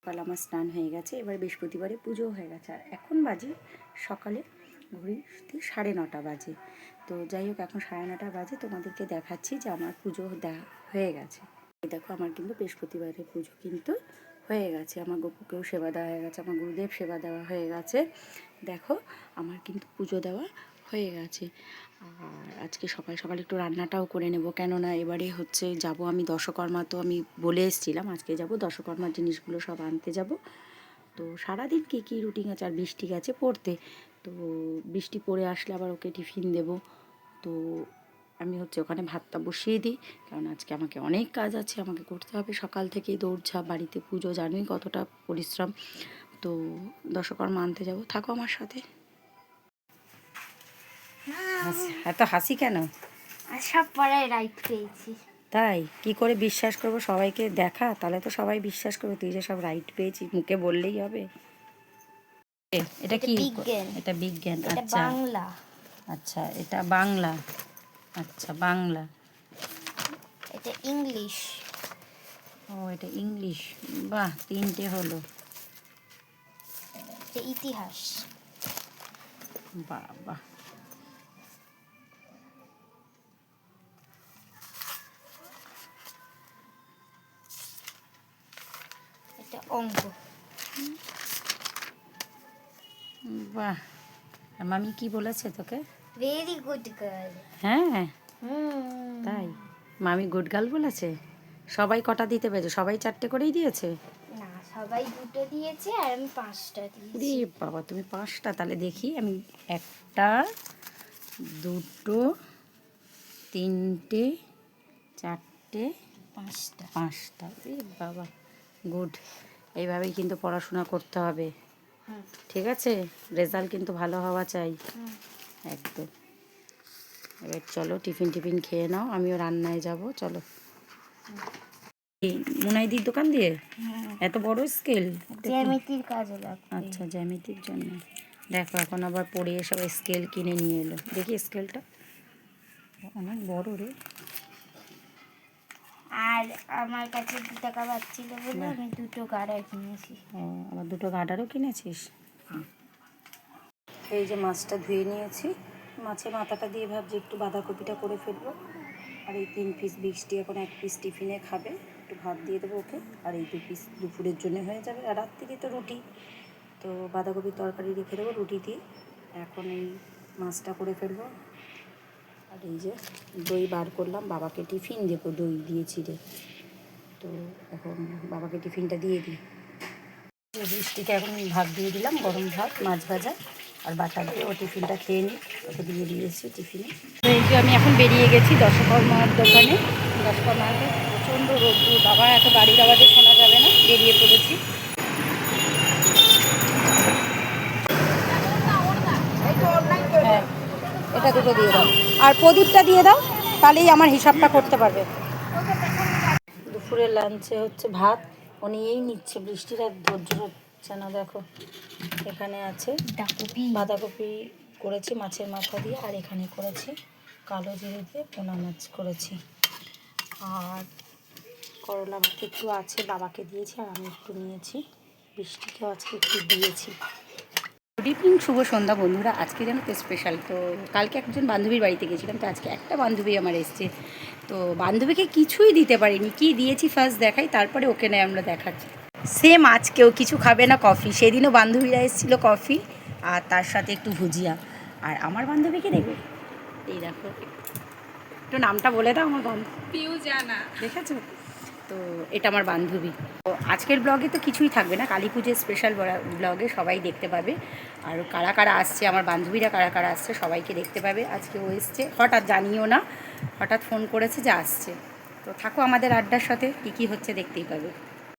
সকাল আমার স্নান হয়ে গেছে, এবার বৃহস্পতিবারে পুজো হয়ে গেছে। আর এখন বাজে সকালে ঘড়িতে 9:30 বাজে। তো যাই হোক, এখন 9:30 বাজে, তোমাদেরকে দেখাচ্ছি যে আমার পুজো দেওয়া হয়ে গেছে। এই দেখো, আমার কিন্তু বৃহস্পতিবারের পুজো কিন্তু হয়ে গেছে। আমার গপুকেও সেবা দেওয়া হয়ে গেছে, আমার গুরুদেব সেবা দেওয়া হয়ে গেছে। দেখো, আমার কিন্তু পুজো দেওয়া হয়ে গেছে। আর আজকে সকাল সকাল একটু রান্নাটাও করে নেব, কেননা এবারে হচ্ছে যাব আমি দশকর্মা। তো আমি বলে এসেছিলাম আজকে যাব দশকর্মার জিনিসগুলো সব আনতে যাব। তো সারাদিন কী কী রুটিন আছে, আর বৃষ্টি গেছে পড়তে। তো বৃষ্টি পড়ে আসলে আবার ওকে টিফিন দেব। তো আমি হচ্ছে ওখানে ভাতটা বসিয়ে দিই, কারণ আজকে আমাকে অনেক কাজ আছে, আমাকে করতে হবে। সকাল থেকেই দৌড়ঝাঁপ, বাড়িতে পুজো, জানোই কতটা পরিশ্রম। তো দশকর্মা আনতে যাব, থাকো আমার সাথে। এত হাসি কেন? সব পড়ায় রাইট পেয়েছি। তাই কি করে বিশ্বাস করবো? সবাইকে দেখা, তাহলে তো সবাই বিশ্বাস করবে তুই যে সব রাইট পেয়েছিস, মুখে বললেই হবে। এটা কি? এটা বিজ্ঞান। এটা আচ্ছা বাংলা। আচ্ছা, এটা বাংলা। আচ্ছা, বাংলা। এটা ইংলিশ। ও, এটা ইংলিশ। বাহ, 3টে হলো। এটা ইতিহাস। বাহ বাহ। এটা অঙ্ক। বাহ। আর মামি কি বলেছে তোকে? Very good girl. হ্যাঁ, তাই? মামি গুড গার্ল বলেছে? সবাই কটা দিতে পেরেছে? সবাই 4টে করেই দিয়েছে? না, সবাই 2টো দিয়েছে আর আমি 5টা দিয়েছি। রে বাবা, তুমি 5টা? তাহলে দেখি আমি। 1টা, 2টো, 3টে, 4টে, 5টা। রে বাবা, গুড। এইভাবেই কিন্তু পড়াশোনা করতে হবে, ঠিক আছে? রেজাল্ট কিন্তু ভালো হওয়া চাই, একদম। এবার চলো, টিফিন খেয়ে নাও, আমিও রান্নায় যাব, চলো। মুনাইদির দোকান দিয়ে এত বড় স্কেল? জ্যামিতির কাজে লাগবে। আচ্ছা, জ্যামিতির জন্য। দেখো, এখন আবার পড়ে এসব স্কেল কিনে নিয়ে এলো। দেখি স্কেলটা, অনেক বড় রে। আর আমার কাছে 2 টাকা বাঁচছিল বলে আমি 2টো গাড়া কিনেছি। ও, আবার 2টো গার্ডারও কিনেছিস? এই যে মাছটা ধুয়ে নিয়েছি, মাছের মাথাটা দিয়ে ভাবছি একটু বাঁধাকপিটা করে ফেলবো। আর এই 3 পিস বৃষ্টি এখন 1 পিস টিফিনে খাবে, একটু ভাত দিয়ে দেবো ওকে। আর এই 2 পিস দুপুরের জন্য হয়ে যাবে। আর রাত্রিরে তো রুটি, তো বাঁধাকপির তরকারি রেখে দেবো রুটি দিয়ে। এখন এই মাছটা করে ফেলবো। আর এই যে দই বার করলাম, বাবাকে টিফিন দেবো, দই দিয়েছি রে। তো এখন বাবাকে টিফিনটা দিয়ে দিই। বৃষ্টিকে এখন ভাত দিয়ে দিলাম, গরম ভাত, মাছ ভাজা আর বাটার দিয়ে। ও টিফিনটা খেয়ে নিই, ওকে দিয়ে দিয়েছি টিফিনে। তো এই যে আমি এখন বেরিয়ে গেছি দশকর্মার দোকানে। দশকর্মার প্রচণ্ড রোদ্দুর, বাবা এত গাড়ির আওয়াজে শোনা যাবে না, বেরিয়ে পড়েছি। হ্যাঁ, এটা 2টো দিয়ে দাও, আর প্রদীপটা দিয়ে দাও, তাহলেই আমার হিসাবটা করতে পারবে। দুপুরের লাঞ্চে হচ্ছে ভাত, ও নিয়েই নিচ্ছে, বৃষ্টির আর ধৈর্য হচ্ছে না। দেখো, এখানে আছে বাঁধাকপি করেছি মাছের মাথা দিয়ে, আর এখানে করেছি কালো জিরে দিয়ে পোনা মাছ করেছি। আর করলা ভাত একটু আছে, বাবাকে দিয়েছি, আর আমি একটু নিয়েছি, বৃষ্টিকেও আজকে একটু দিয়েছি। গুড ইভিনিং, শুভ সন্ধ্যা বন্ধুরা। আজকে যেন তো স্পেশাল। তো কালকে একজন বান্ধবীর বাড়িতে গেছিলাম, তো আজকে একটা বান্ধবী আমার এসছে। তো বান্ধবীকে কিছুই দিতে পারিনি, কি দিয়েছি ফার্স্ট দেখাই, তারপরে ওকে নেয় আমরা দেখাচ্ছি। সেম আজকেও কিছু খাবে না, কফি। সেদিনও বান্ধবীরা এসেছিলো, কফি আর তার সাথে একটু ভুজিয়া। আর আমার বান্ধবীকে দেখবে, এই দেখো, একটু নামটা বলে দাও আমার বান্ধবী। জানা, দেখেছো তো? এটা আমার বান্ধবী। তো আজকের ব্লগে তো কিছুই থাকবে না, কালী পুজোর স্পেশাল ব্লগে সবাই দেখতে পাবে। আর কারা কারা আসছে, আমার বান্ধবীরা কারা কারা আসছে, সবাইকে দেখতে পাবে। আজকে ও এসছে, হঠাৎ জানিও না, হঠাৎ ফোন করেছে যে আসছে। তো থাকো আমাদের আড্ডার সাথে, কী কী হচ্ছে দেখতেই পাবে।